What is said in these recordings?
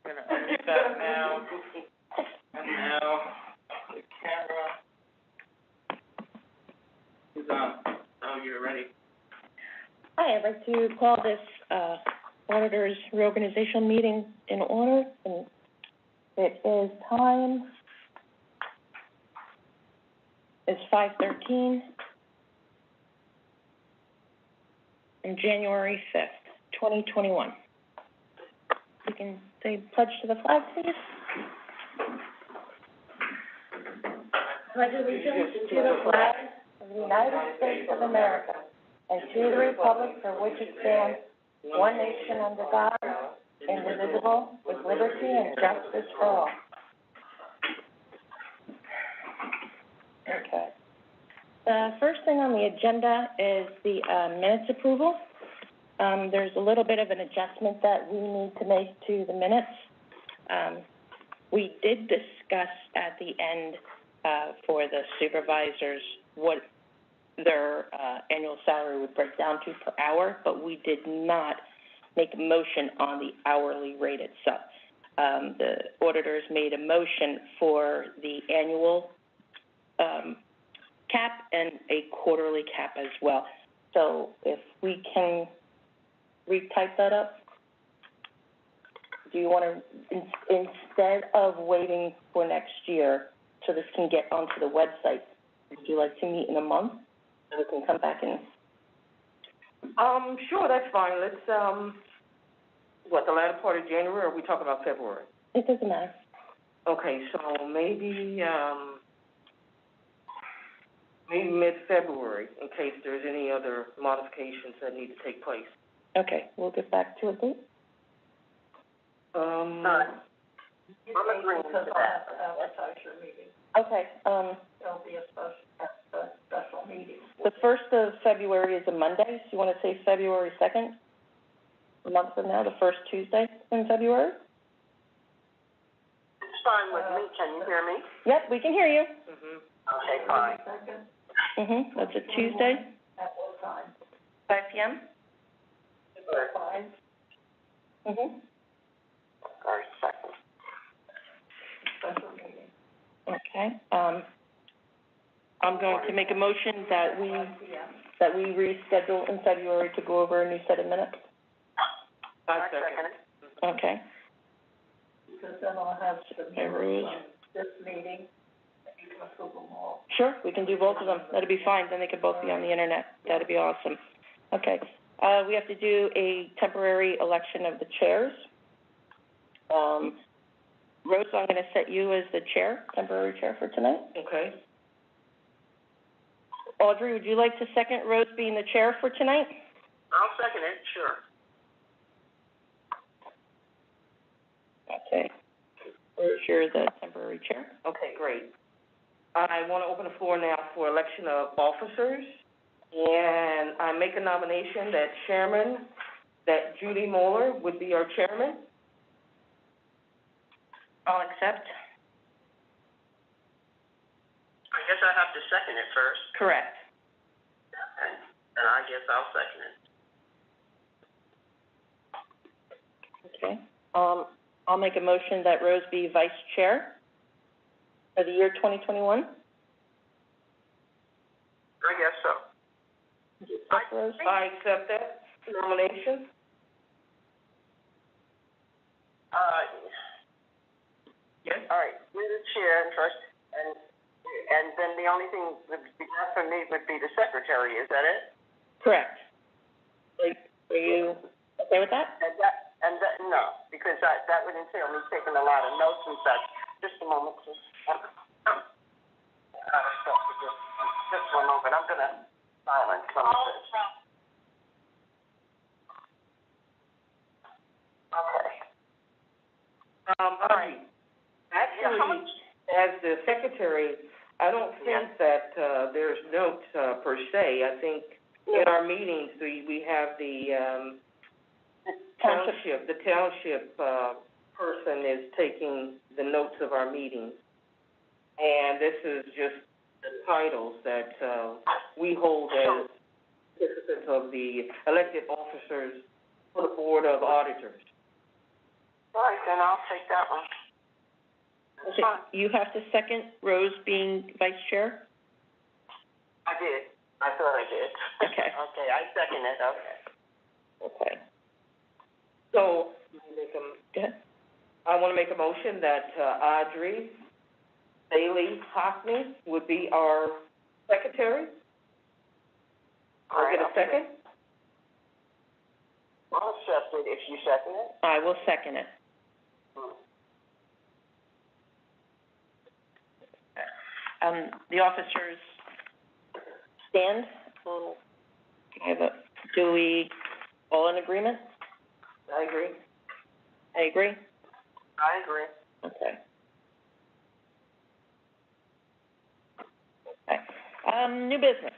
gonna edit that now. And now, the camera is on. Oh, you're ready. Hi, I'd like to call this, Auditors reorganizational meeting in order, and it is time, it's 5:13, on January 5th, 2021. You can say pledge to the flag, please. Pledge allegiance to the flag of the United States of America and to the republic for which it stands, one nation under God, indivisible, with liberty and justice for all. Okay. The first thing on the agenda is the minutes approval. There's a little bit of an adjustment that we need to make to the minutes. We did discuss at the end for the supervisors what their annual salary would break down to per hour, but we did not make a motion on the hourly rate itself. The auditors made a motion for the annual cap and a quarterly cap as well. So if we can retype that up, do you want to, instead of waiting for next year so this can get onto the website, would you like to meet in a month? And we can come back and... Sure, that's fine. Let's, the latter part of January, or are we talking about February? It doesn't matter. Okay, so maybe mid-February, in case there's any other modifications that need to take place. Okay, we'll get back to a date. I'm agreeing to that. Advertise your meeting. Okay, There'll be a special meeting. the 1st of February is a Monday, so you want to say February 2nd? A month from now, the first Tuesday in February? It's fine with me. Can you hear me? Yep, we can hear you. Mm-hmm. Okay, fine. That's a Tuesday, At what time? 5 p.m.? Fine. Or second. Special meeting. Okay, I'm going to make a motion that we reschedule in February to go over a new set of minutes. I second it. Okay. Because then I'll have the Okay, Rose. minutes from this meeting, and you can approve them all. Sure, we can do both of them. That'd be fine, then they could both be on the internet. That'd be awesome. Okay, we have to do a temporary election of the chairs. Rose, I'm gonna set you as the chair, temporary chair for tonight. Okay. Audrey, would you like to second Rose being the chair for tonight? I'll second it, sure. Okay. Rose, you're the temporary chair. Okay, great. I want to open the floor now for election of officers, and I make a nomination that Judy Moeller would be our chairman. I'll accept. I guess I have to second it first, Correct. and I guess I'll second it. Okay. I'll make a motion that Rose be vice chair for the year 2021. I guess so. Rose? I accept that nomination. Yes. All right, you're the chair and trust, and then the only thing that would be left for me would be the secretary, is that it? Correct. Are you okay with that? No, because that would entail me taking a lot of notes and such. Just a moment, just one moment, I'm gonna silence some of this. Okay. All right. Actually, as the secretary, I don't think that, there's notes, per se. I think in our meetings, we have the township person is taking the notes of our meetings. And this is just the titles that, we hold as participants of the elected officers for the Board of Auditors. All right, then I'll take that one. That's Okay, fine. you have to second Rose being vice chair? I did. I thought I did. Okay. Okay, I second it, okay. Okay. So, Go ahead. I want to make a motion that, Audrey Bailey Hockney would be our secretary. All right, Is it a second? I'll accept it if you second it. I will second it. The officers stand. Do we all in agreement? I agree. I agree. I agree. Okay. Okay. New business.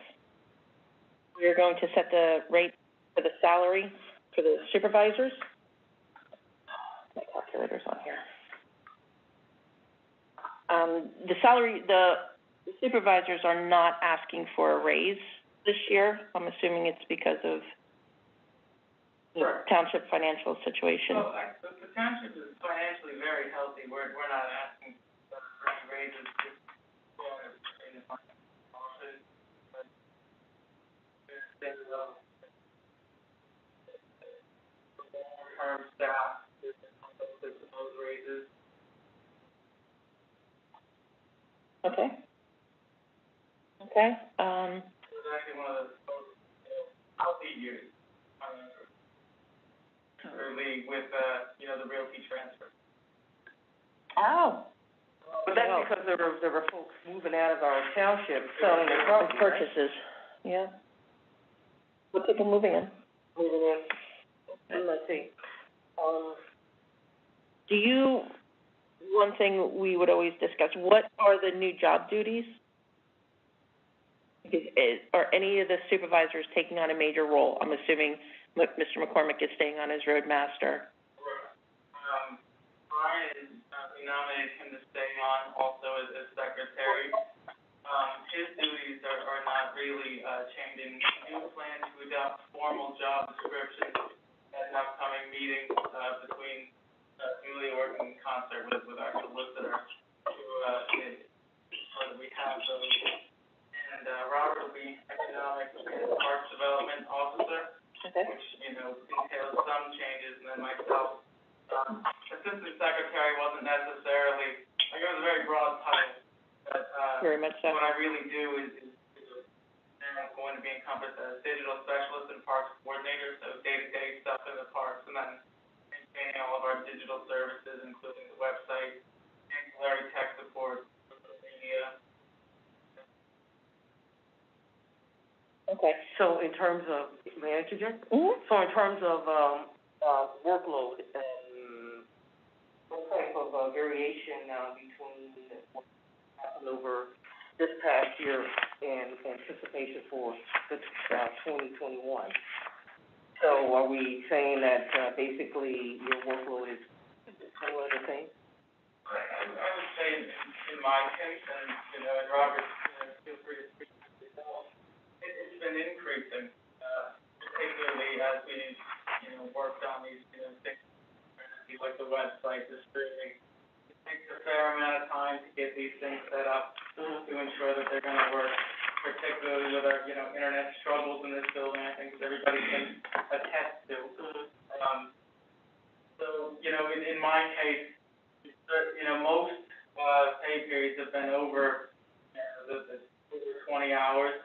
We're going to set the rate for the salary for the supervisors. My calculator's on here. The salary, the supervisors are not asking for a raise this year. I'm assuming it's because of the township financial situation. Well, the township is financially very healthy. We're not asking for any raises, just in the office. But there's long-term staff, there's those raises. Okay. Okay, It was actually one of the most, healthy years, early with, the realty transfer. Oh. But that's because there were folks moving out of our township, selling their property, right? Purchases, yeah. What people moving in? Moving in. Let's see. Do you, one thing we would always discuss, what are the new job duties? Are any of the supervisors taking on a major role? I'm assuming Mr. McCormick is staying on as roadmaster. Brian, we nominated him to stay on also as secretary. His duties are not really, changing. We do plan to adopt formal job descriptions at an upcoming meeting, between, Julie working in concert with our solicitor to, so that we have those. And, Robert will be economic and parks development officer. Okay. Which, entails some changes, and then myself. Assistant secretary wasn't necessarily, it was a very broad title, but, Very much so. what I really do is I'm going to be encompassed as digital specialist and parks coordinator, so day-to-day stuff in the parks, and then maintaining all of our digital services, including the website, ancillary tech support, social media. Okay. So in terms of, may I interject? Mm-hmm. So in terms of, workload, what type of, variation, between what happened over this past year and anticipation for the, 2021? So are we saying that, basically your workload is similar to the same? I would say in my case, and, and Robert, feel free to speak to yourself, it's been increasing, particularly as we, worked on these, things, like the website, the streaming. It takes a fair amount of time to get these things set up, to ensure that they're gonna work, particularly with our, internet struggles in this building, I think everybody can attest to. So, in my case, most, pay periods have been over, the over 20 hours.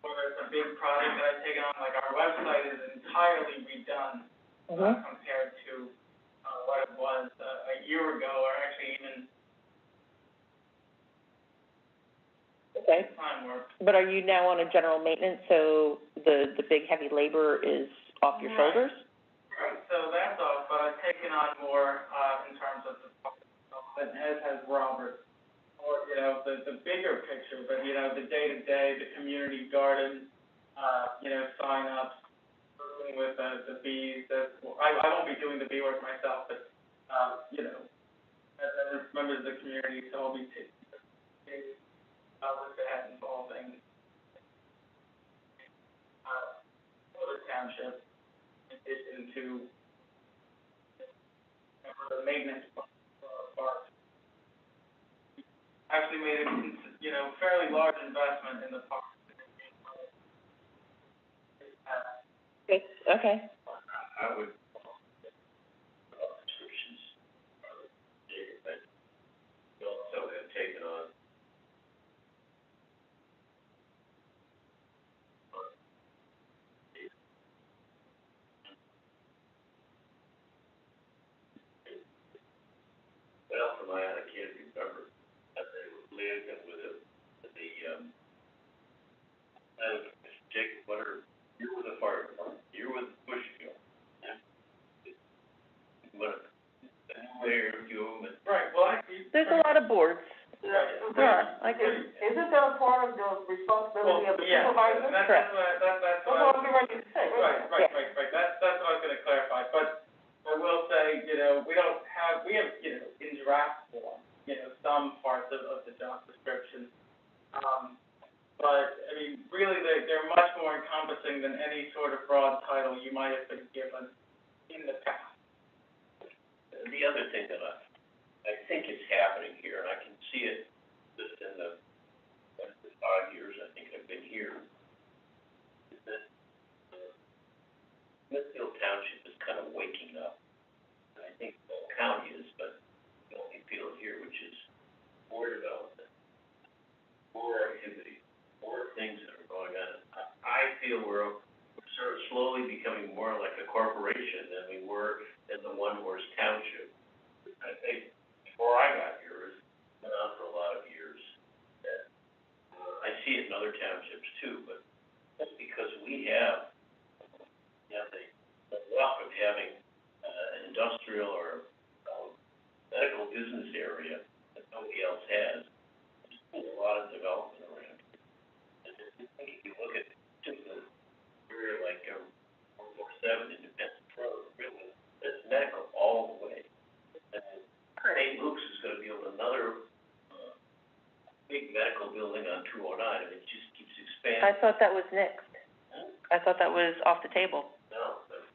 Whether it's a big project that I've taken on, like our website is entirely redone, compared to, what it was a year ago, or actually even Okay. time work. But are you now on a general maintenance, so the big heavy labor is off your Right. shoulders? Right, so that's off, but I've taken on more, in terms of the, as has Robert. Or, the bigger picture, but, the day-to-day, the community garden, sign-ups, working with, the bees, I won't be doing the bee work myself, but, as members of the community, so I'll be taking, with that involving, other townships, in addition to maintenance plan for our parks. Actually made a, fairly large investment in the park. Okay. I would, subscriptions, but we also have taken on what else am I can't remember. I was liaising with Jake, you're with the fire department, you're with Bush Field. But, there, Right, well, There's a lot of boards. Yeah, Isn't that a part of the responsibility of the supervisor? That's what I was ready to say. Right, that's what I was gonna clarify, but I will say, we have, in draft form, some parts of the job description. But, I mean, really, they're much more encompassing than any sort of broad title you might have been given in the past. the other thing that I think is happening here, and I can see it just in the 5 years I think I've been here, is that Smithfield Township is kind of waking up. And I think the whole county is, but you only feel it here, which is more development, more activity, more things that are going on. I feel we're sort of slowly becoming more like a corporation than we were in the one-horse township. I think before I got here, it's been on for a lot of years. And, I see it in other townships too, but that's because we have the luck of having an industrial or medical business area that nobody else has. There's a lot of development around here. And I think if you look at just the area like 447 Independence Road, really, it's medical all the way. And St. Luke's is gonna build another big medical building on 209, and it just keeps expanding. I thought that was next. I thought that was off the table. No, that's,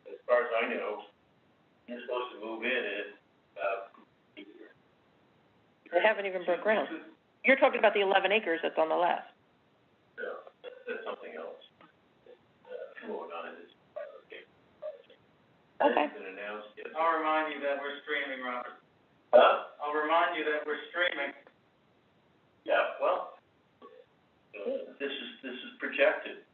as far as I know, you're supposed to move in a year. They haven't even broke ground. You're talking about the 11 acres that's on the left. No, that's something else. 209 is okay. Okay. It's been announced yet. I'll remind you that we're streaming, Robert. Huh? I'll remind you that we're streaming. Yeah, well, this is projected.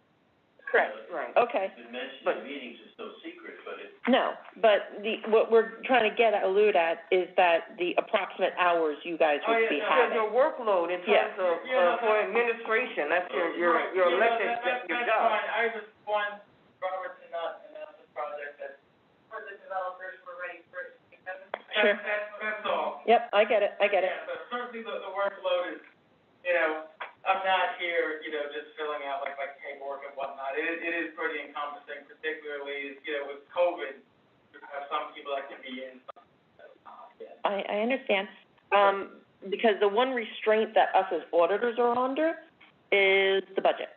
Correct. Right. Okay. It's been mentioned in meetings, it's no secret, but it's. No, but what we're trying to allude at is that the approximate hours you guys would be having. Your workload in terms of, for administration, that's your elected, your job. That's fine, I just want Robert to not announce the project that, for the developers were ready for it. Sure. That's all. Yep, I get it. Yeah, but certainly the workload is, I'm not here, just filling out like paperwork and whatnot. It is pretty encompassing, particularly, with COVID, you have some people that can be in, some that are not. I understand. Because the one restraint that us as auditors are under is the budget.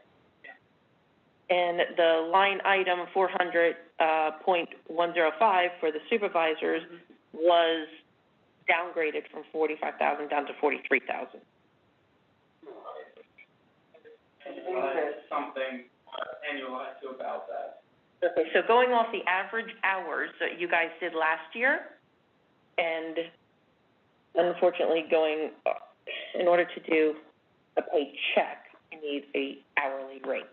And the line item 400.105 for the supervisors was downgraded from 45,000 down to 43,000. Something annualized to about that. Okay, so going off the average hours that you guys did last year, and unfortunately in order to do a paid check, you need a hourly rate.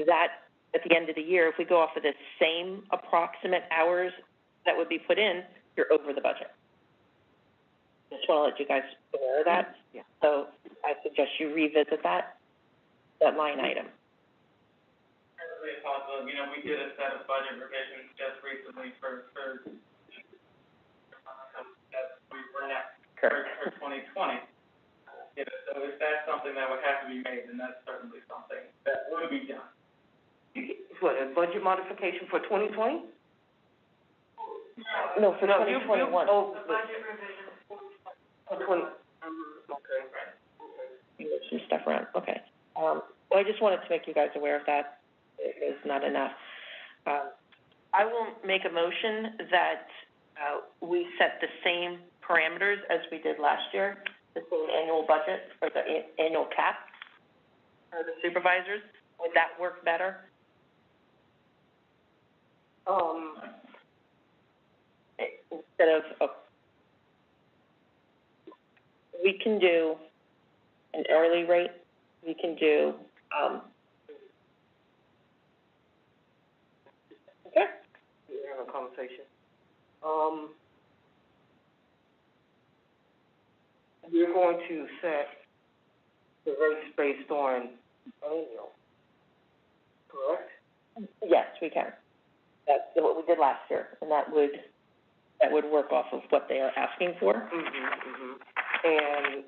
That, at the end of the year, if we go off of the same approximate hours that would be put in, you're over the budget. Just want to let you guys aware of that. Yeah. So I suggest you revisit that line item. Certainly possible, we did a set of budget revisions just recently for that we were not, for 2020. So if that's something that would have to be made, then that's certainly something that would be done. What, a budget modification for 2020? No, for 2021. The budget revision. For 20, okay. You moved some stuff around, okay. Well, I just wanted to make you guys aware of that. It is not enough. I will make a motion that, we set the same parameters as we did last year, the same annual budget, or the annual cap for the supervisors. Would that work better? Instead of, we can do an hourly rate, we can do, okay, We have a conversation. We're going to set the rates based on annual, correct? yes, we can. That's what we did last year, and that would work off of what they are asking for. And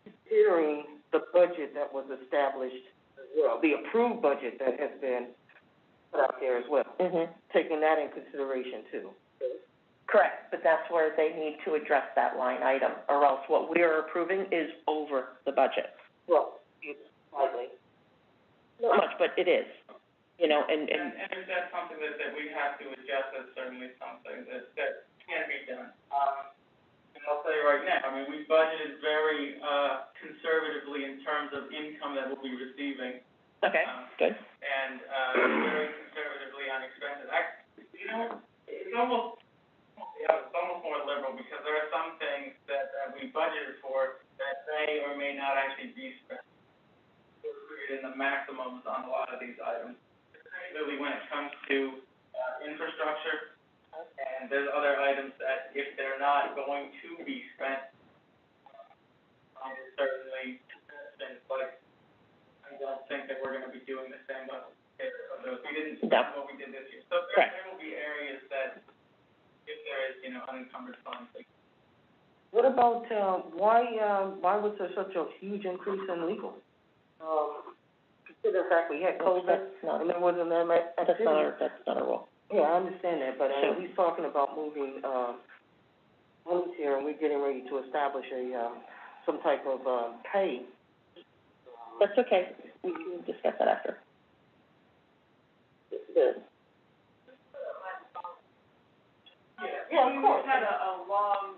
considering the budget that was established, well, the approved budget that has been put out there as well, taking that in consideration too. Correct, but that's where they need to address that line item, or else what we are approving is over the budget. Well, it's slightly. Not much, but it is, you know, and And if that's something that we have to adjust, that's certainly something that can be done. And I'll tell you right now, I mean, we budgeted very, conservatively in terms of income that we'll be receiving. okay, good. And, very conservatively on expenses. You know, it's almost more liberal, because there are some things that we budgeted for that may or may not actually be spent. We're creating the maximums on a lot of these items, particularly when it comes to, infrastructure. And there's other items that, if they're not going to be spent, certainly, things like, I don't think that we're gonna be doing the same level of those. We didn't spend what we did this year. So there will be areas that, if there is, you know, unencumbered funds, like. What about, why was there such a huge increase in legal? Consider the fact we had COVID, and there wasn't that much activity. That's not a rule. Yeah, I understand that, but, he's talking about moving, funds here, and we're getting ready to establish some type of, pay. That's okay, we can discuss that after. Yeah, of course. We've had a long,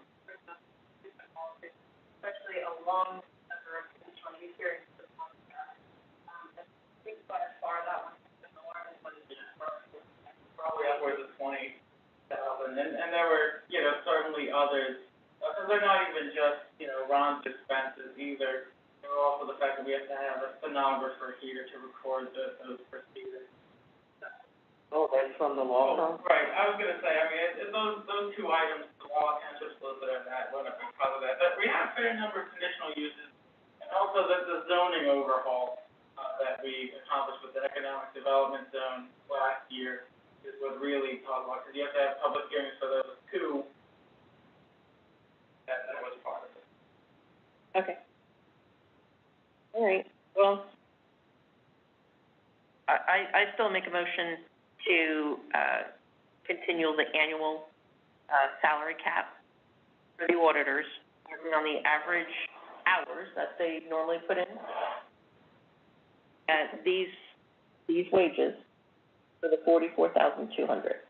especially a long number of conditional use hearings this month. I think by far that one has been the largest one. Probably upwards of 20,000, and there were, you know, certainly others. They're not even just, you know, Ron's expenses either. There were also the fact that we have to have a stenographer here to record those proceedings. Oh, that's from the law firm? Right, I was gonna say, I mean, those two items, the law and just solicitor and that, whatever, because of that. But we have a fair number of conditional uses, and also the zoning overhaul, that we accomplished with the economic development zone last year is what really talked about, because you have to have public hearings for those two. That was part of it. Okay. All right, well, I still make a motion to, continue the annual, salary cap for the auditors, on the average hours that they normally put in. At these wages for the $44,200.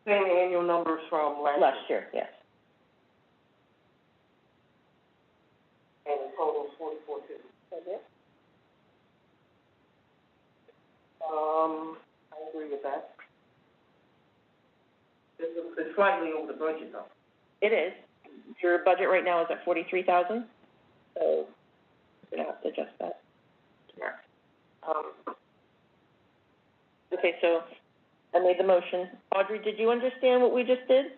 Same annual numbers from last year? Yes. And the total is 44,200. Okay. I agree with that. It's slightly over the budget though. It is. Your budget right now is at 43,000, so we're gonna have to adjust that tomorrow. Okay, so I made the motion. Audrey, did you understand what we just did?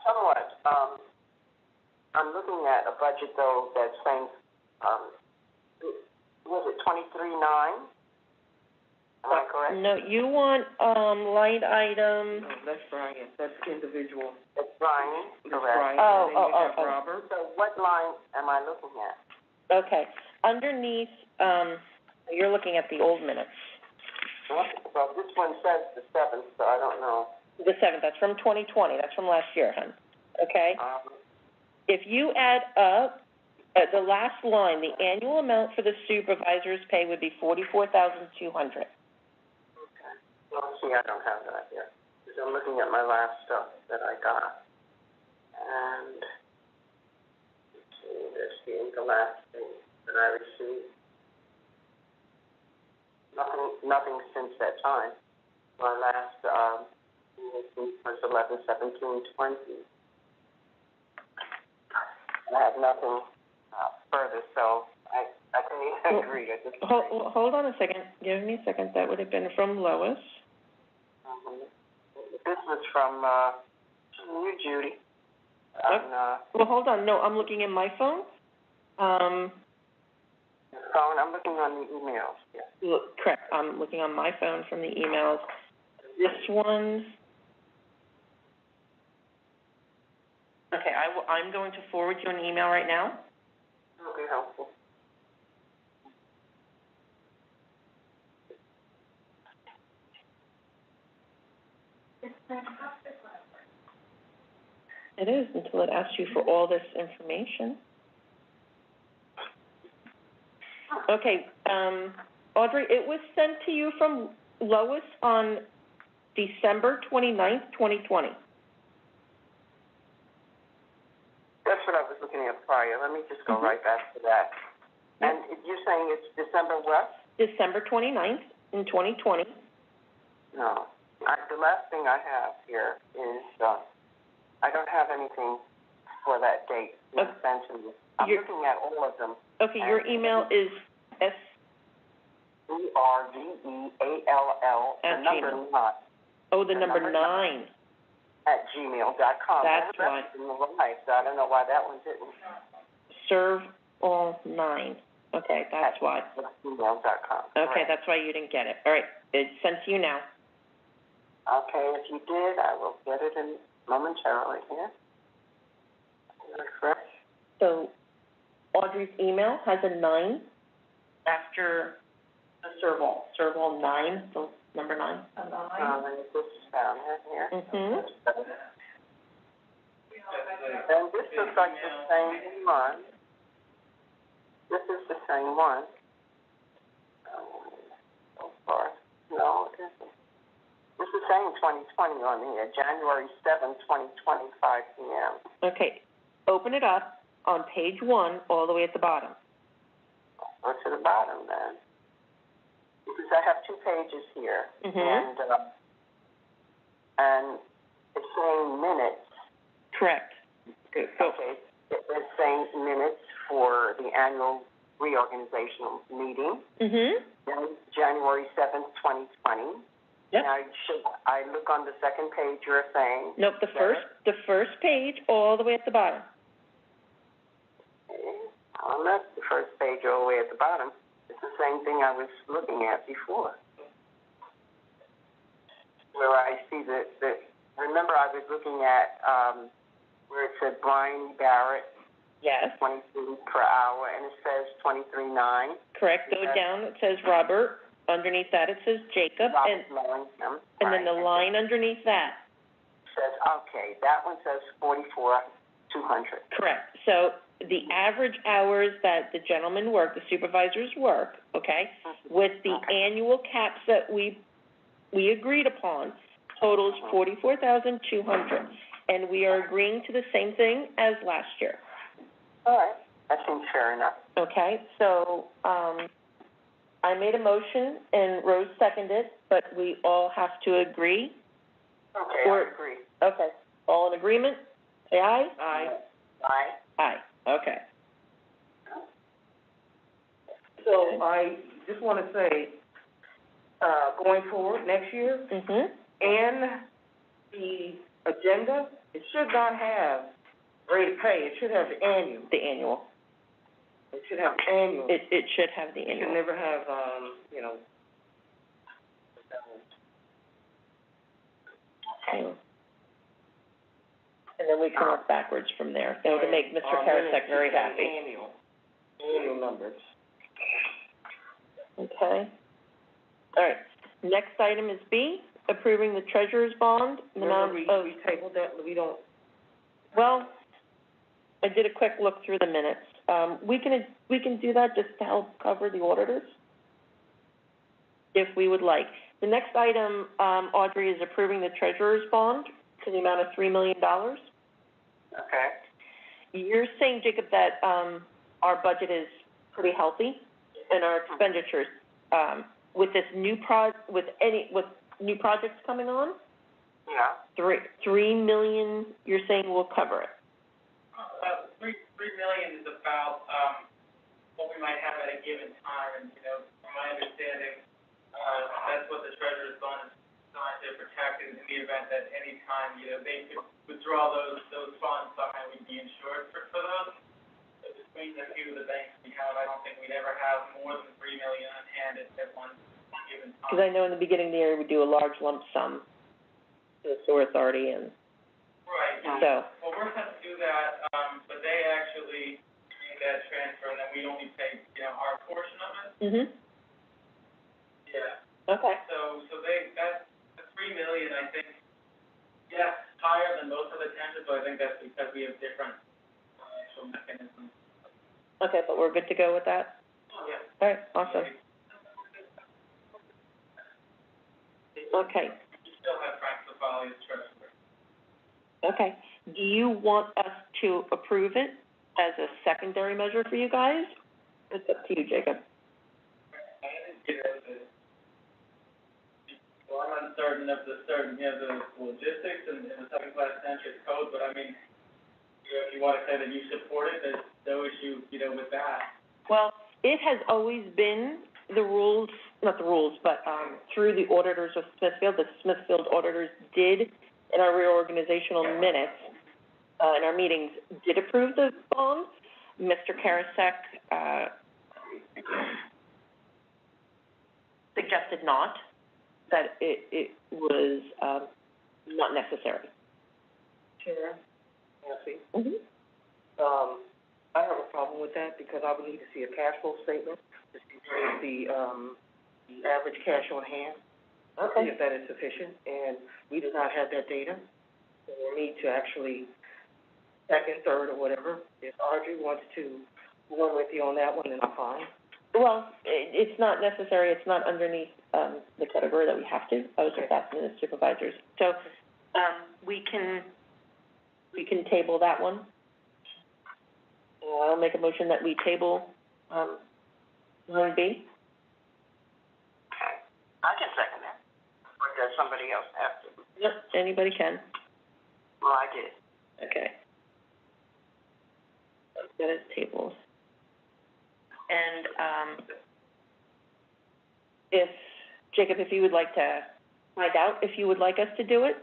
Somewhat, I'm looking at a budget though that's saying, was it 23.9? Am I correct? No, you want, line item, No, that's Brian, that's individual. It's Brian, That's correct? Brian, and then you have oh. Robert. So what line am I looking at? okay. Underneath, you're looking at the old minutes. Well, this one says the 7th, so I don't know. The 7th, that's from 2020, that's from last year, hon, okay? If you add up, the last line, the annual amount for the supervisor's pay would be $44,200. maybe I don't have that here, because I'm looking at my last stuff that I got. And, let's see, this being the last thing that I received. Nothing since that time. My last, was 11/17/20. I have nothing, further, so I can agree. I just Hold on a second, give me a second, that would have been from Lois. This was from, you, Judy. Well, hold on, no, I'm looking in my phone. Phone, I'm looking on the emails, yeah. Look, correct, I'm looking on my phone from the emails. This one, okay, I'm going to forward you an email right now. That'll be helpful. It is, until it asks you for all this information. Okay, Audrey, it was sent to you from Lois on December 29th, 2020. That's what I was looking at prior. Let me just go right back to that. And you're saying it's December what? December 29th in 2020. No. The last thing I have here is, I don't have anything for that date you sent to me. I'm looking at all of them. Okay, your email is ERVEALL, the number 9. Oh, the number 9. At gmail.com. That's why. Right, so I don't know why that one didn't. Serve all 9. Okay, that's why. Gmail.com. Okay, that's why you didn't get it. All right, it's sent to you now. Okay, if you did, I will get it in momentarily here. Refresh. So, Audrey's email has a 9 after the serve all 9, so number 9. This is down here. Mm-hmm. And this looks like the same one. This is the same one. So far. No, it isn't. This is saying 2020 on here, January 7th, 2020, 5 p.m. Okay, open it up on page 1 all the way at the bottom. Go to the bottom then. Because I have 2 pages here. Mm-hmm. And it's saying minutes. Correct. Okay, so Okay, it's saying minutes for the annual reorganizational meeting, January 7th, 2020. Yep. Now, should I look on the second page you're saying? Nope, the first page all the way at the bottom. Okay. Well, that's the first page all the way at the bottom. It's the same thing I was looking at before. Where I see remember I was looking at, where it said Brian Barrett. Yes. 22 per hour, and it says 23.9. Correct, go down, it says Robert. Underneath that, it says Jacob, and then the line underneath that says, okay, that one says 44,200. Correct. So the average hours that the gentlemen work, the supervisors work, okay, with the annual caps that we agreed upon, totals 44,200, and we are agreeing to the same thing as last year. All right, that seems fair enough. Okay, so I made a motion and Rose seconded, but we all have to agree. Okay, I agree. Okay, all in agreement? Say aye. Aye. Aye. Aye. Okay. So I just want to say, going forward next year, and the agenda, it should not have rate of pay, it should have the annual. The annual. It should have annual. It should have the It annual. should never have, Okay. And then we can work backwards from there, to make Mr. Karasek very happy. Annual numbers. Okay. All right. Next item is B, approving the treasurer's bond, the amount of, We tabled that, we don't, well, I did a quick look through the minutes. We can do that just to help cover the auditors, if we would like. The next item, Audrey, is approving the treasurer's bond to the amount of $3 million. Okay. You're saying, Jacob, that, our budget is pretty healthy and our expenditures, with this new with new projects coming on, Yeah. $3 million, you're saying will cover it? $3 million is about, what we might have at a given time, and, you know, from my understanding, that's what the treasurer's fund is designed to protect in the event that any time, you know, they could withdraw those funds, somehow we'd be insured for those. So between the few of the banks we have, I don't think we'd ever have more than $3 million on hand at one given time. Because I know in the beginning of the year, we do a large lump sum to the sewer authority, and Right. so. Well, we're going to do that, but they actually make that transfer, and then we only pay, you know, our portion of it. Mhm. Yeah. Okay. So that's the $3 million, I think, yes, higher than most of the tenders, but I think that's because we have different financial mechanisms. Okay, but we're good to go with that? Oh, yeah. All right, awesome. Okay, You still have Frank Lafali as treasurer. okay. Do you want us to approve it as a secondary measure for you guys? It's up to you, Jacob. Well, I'm uncertain of the logistics and the second-class census code, but I mean, you know, if you want to say that you support it, there's no issue, you know, with that. Well, it has always been the rules, not the rules, but, through the auditors of Smithfield, the Smithfield auditors did, in our reorganizational minutes, in our meetings, did approve the bond. Mr. Karasek, suggested not, that it was, not necessary. Chair, Nancy, Mm-hmm. I have a problem with that because I would need to see a cash flow statement to see the average cash on hand. See if that is sufficient, and we do not have that data. So we'll need to actually, second, third, or whatever, if Audrey wants to go with you on that one, then I'm fine. Well, it's not necessary, it's not underneath, the category that we have to. I was just asking the supervisors. So, we can table that one. I'll make a motion that we table, 9B. I can second that. Or does somebody else have to? Yep, anybody can. Well, I did. Okay. Let's get it tabled. And, if, Jacob, if you would like to find out if you would like us to do it?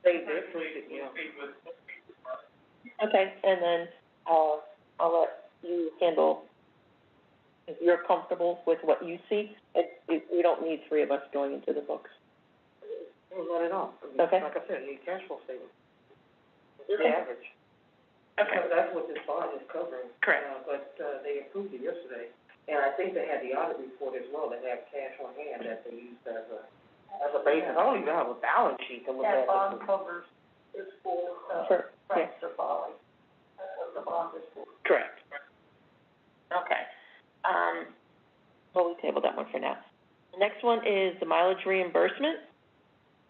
They approved it, yeah. Okay, and then, I'll let you handle, if you're comfortable with what you see, we don't need three of us going into the books. No, not at all. I mean, Okay. like I said, I need cash flow statement. Okay. The average. Okay. Because that's what this bond is covering. Correct. But, they approved it yesterday, and I think they had the audit report as well, they have cash on hand that they used as a basis. I don't even have a balance sheet to look at. That bond covers is for, For, yeah, Frank's folly. That's what the bond is for. correct. Okay. Well, we tabled that one for now. The next one is the mileage reimbursement.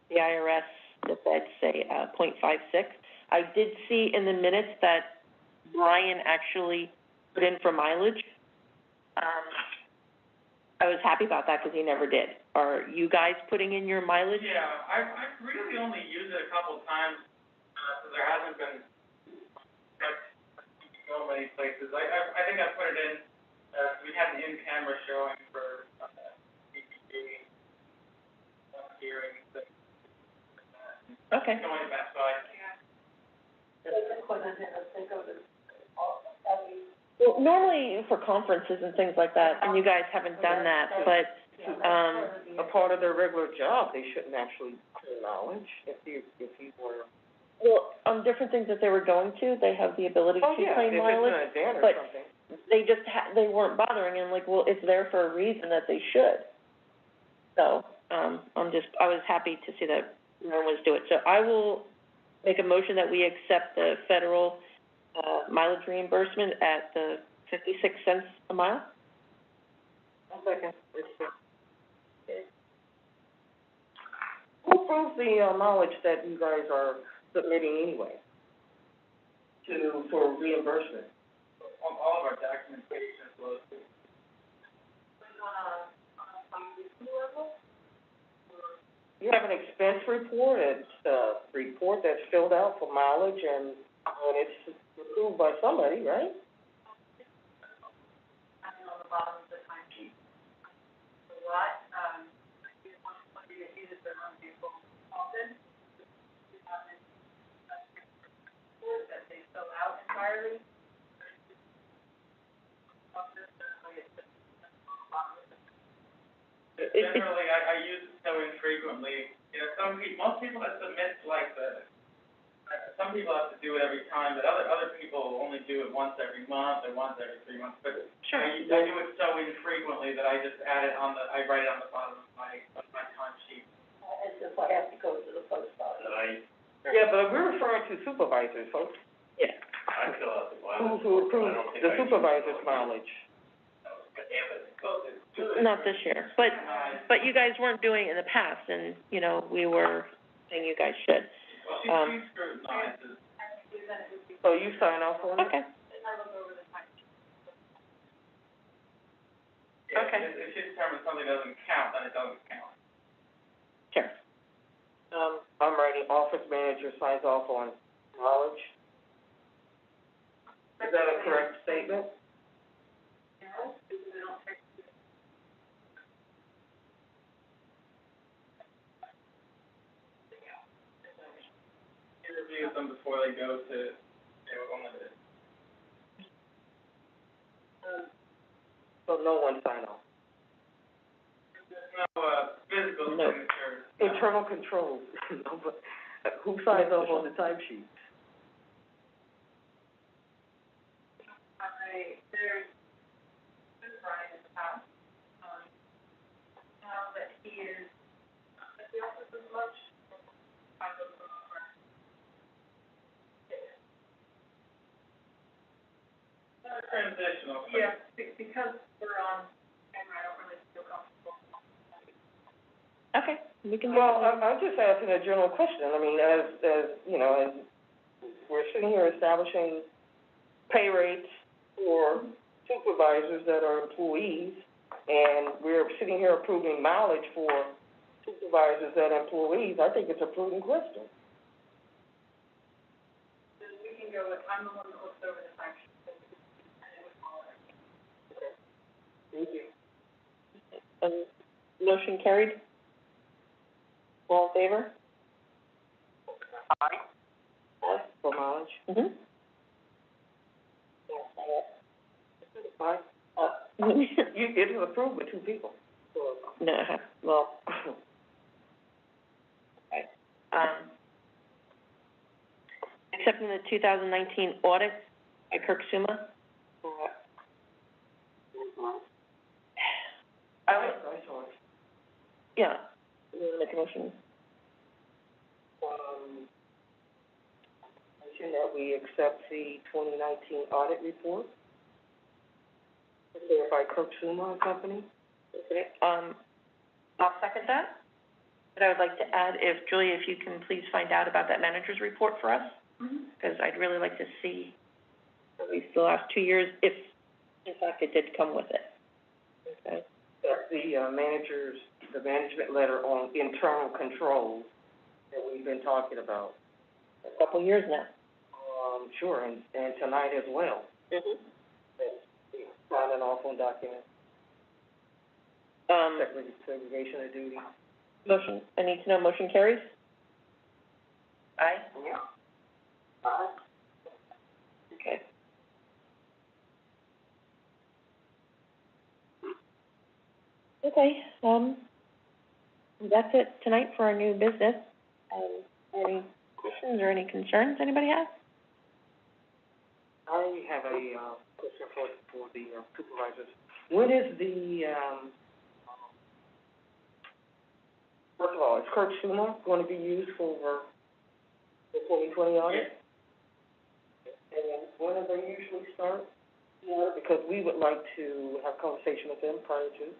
The IRS, the feds say, 0.56. I did see in the minutes that Brian actually put in for mileage. I was happy about that because he never did. Are you guys putting in your mileage? Yeah, I've really only used it a couple of times, so there hasn't been, like, so many places. I think I put it in, we had an in-camera showing for, CPG, hearings, Okay. going back by. Well, normally for conferences and things like that, and you guys haven't done that, but, A part of their regular job, they shouldn't actually clear knowledge if you were. well, on different things that they were going to, they have the ability to claim mileage. If it's an event or but- something. They just they weren't bothering, and like, well, it's there for a reason that they should. So, I was happy to see that no one was doing it. So I will make a motion that we accept the federal, mileage reimbursement at the 56 cents a mile. One second. approves the, mileage that you guys are submitting anyway for reimbursement? All of our documentation flows through. You have an expense report, it's a report that's filled out for mileage and it's approved by somebody, right? On the bottom of the timesheet. A lot, if you want somebody that uses their own vehicle often, you have an report that they fill out entirely. Generally, I use it so infrequently, you know, most people that submit like some people have to do it every time, but other people only do it once every month or once every 3 months, but Sure. I do it so infrequently that I just add it I write it on the bottom of my time sheet. It's just I have to go to the post office. Yeah, but we're referring to supervisors, folks, Yeah. I fill out the mileage. who approve the supervisor's mileage. Not this year, but you guys weren't doing it in the past, and, you know, we were saying you guys should. Well, she scrutinizes. So you sign off on it? Okay. Yeah, Okay. If she determines something doesn't count, then it doesn't count. Sure. I'm writing office manager signs off on mileage. Is that a correct statement? She reviews them before they go to, unlimited. So no one sign off. There's no, physical No. signature. Internal controls, no, but who signs off on the timesheet? There's been Brian in the past, now that he is not at the office as much, I go to the Transitional. Yeah, because we're on camera, I don't really feel comfortable. Okay, we can. Well, I'm just asking a general question. I mean, as, you know, as we're sitting here establishing pay rates for supervisors that are employees, and we're sitting here approving mileage for supervisors that are employees, I think it's a prudent question. Then we can go with, I'm the one that looks over the timesheet. Thank you. Motion carried. All in favor? Aye. For mileage? Mm-hmm. Fine. It was approved by 2 people. No, well, okay. Accepting the 2019 audit by Kirk Suma. I saw it. Yeah. You want to make a motion? Motion that we accept the 2019 audit report prepared by Kirk Suma and Company. Okay, I'll second that. But I would like to add, if, Julia, if you can please find out about that manager's report for us, because I'd really like to see at least the last 2 years, if, in fact, it did come with it. Okay? That's the management letter on internal controls that we've been talking about. A couple years now. Sure, and tonight as well. Mm-hmm. Signing off on documents, segregation of duty. Motion, I need to know, motion carries? Aye? Yeah. Okay. Okay, that's it tonight for our new business. Any questions or any concerns anybody has? I have a, question for the supervisors. When is the, first of all, is Kirk Suma going to be used for the 2020 audit? And when do they usually start? Yeah, because we would like to have a conversation with them prior to.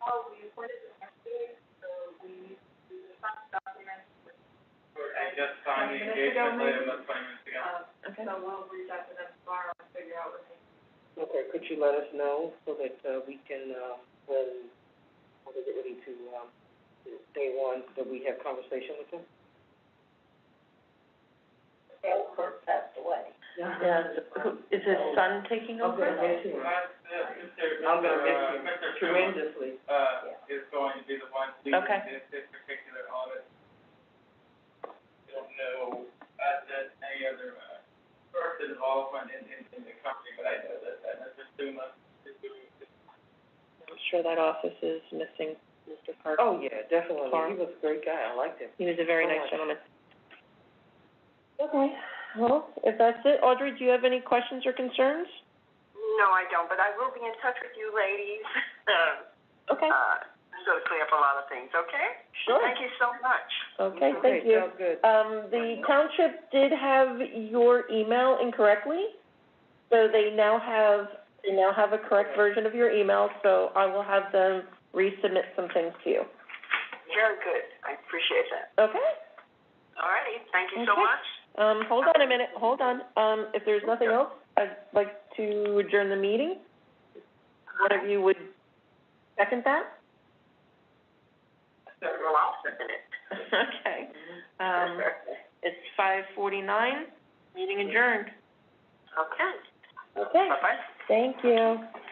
We appointed them yesterday, so we just signed the 20 minutes ago, engagement letter maybe? about 20 minutes ago. Okay. So we'll reach out to them tomorrow and figure out what they. Okay, could you let us know so that, we can, when we get ready to, day one, that we have conversation with them? Kurt passed away. Yeah, is his son taking I'm over? gonna miss him. I'm gonna miss him Mr. Schumer, tremendously. is going to be the one leading Okay. this particular audit. I don't know, any other, person involvement in the company, but I know that Mr. Schumer is doing it. I'm sure that office is missing Mr. Carter. Oh, yeah, definitely. Carl. He was a great guy. I liked him. He was a very So nice much. gentleman. Okay, well, if that's it, Audrey, do you have any questions or concerns? No, I don't, but I will be in touch with you ladies, Okay, so to clear up a lot of things, okay? sure. Thank you so much. Okay, thank you. Sounds good. The township did have your email incorrectly, so they now have a correct version of your email, so I will have them resubmit some things to you. Very good, I appreciate that. Okay? All righty, thank you so Okay. much. Hold on a minute, hold on. If there's nothing else, I'd like to adjourn the meeting. One of you would second that? Well, I'll second it. Okay. It's 5:49, meeting adjourned. Okay, Okay, bye-bye. thank you.